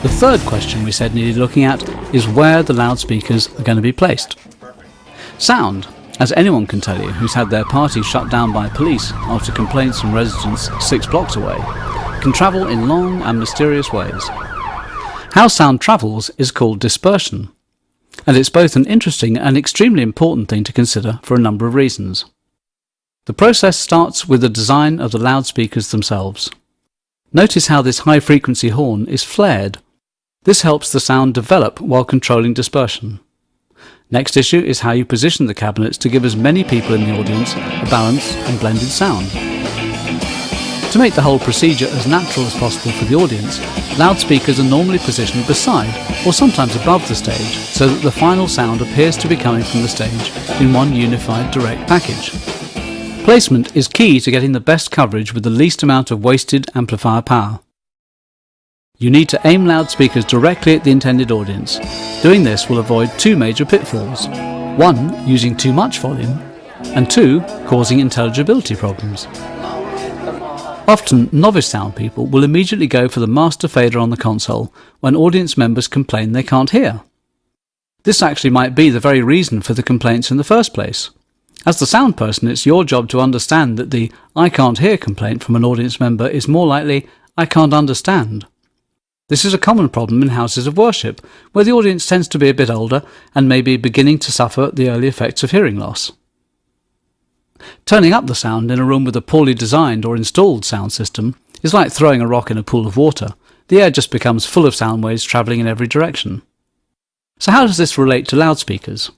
The third question we said needed looking at is where the loudspeakers are going to be placed. Sound, as anyone can tell you who's had their party shut down by police after complaints from residents 6 blocks away, can travel in long and mysterious ways. How sound travels is called dispersion, and it's both an interesting and extremely important thing to consider for a number of reasons. The process starts with the design of the loudspeakers themselves. Notice how this high-frequency horn is flared. This helps the sound develop while controlling dispersion. Next issue is how you position the cabinets to give as many people in the audience a balanced and blended sound. To make the whole procedure as natural as possible for the audience, loudspeakers are normally positioned beside or sometimes above the stage so that the final sound appears to be coming from the stage in one unified direct package. Placement is key to getting the best coverage with the least amount of wasted amplifier power. You need to aim loudspeakers directly at the intended audience. Doing this will avoid 2 major pitfalls. 1, using too much volume, and 2, causing intelligibility problems. Often, novice sound people will immediately go for the master fader on the console when audience members complain they can't hear. This actually might be the very reason for the complaints in the first place. As the sound person, it's your job to understand that the "I can't hear" complaint from an audience member is more likely "I can't understand." This is a common problem in houses of worship, where the audience tends to be a bit older and may be beginning to suffer the early effects of hearing loss. Turning up the sound in a room with a poorly designed or installed sound system is like throwing a rock in a pool of water. The air just becomes full of sound waves travelling in every direction. So how does this relate to loudspeakers?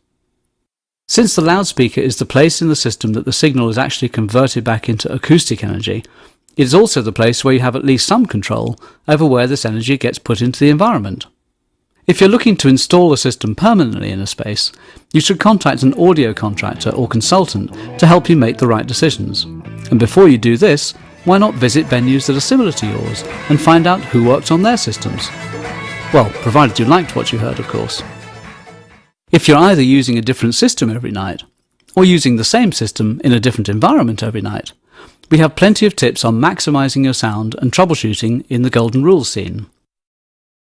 Since the loudspeaker is the place in the system that the signal is actually converted back into acoustic energy, it is also the place where you have at least some control over where this energy gets put into the environment. If you're looking to install a system permanently in a space, you should contact an audio contractor or consultant to help you make the right decisions. And before you do this, why not visit venues that are similar to yours and find out who works on their systems? Well, provided you liked what you heard, of course. If you're either using a different system every night, or using the same system in a different environment every night, we have plenty of tips on maximising your sound and troubleshooting in the Golden Rules scene.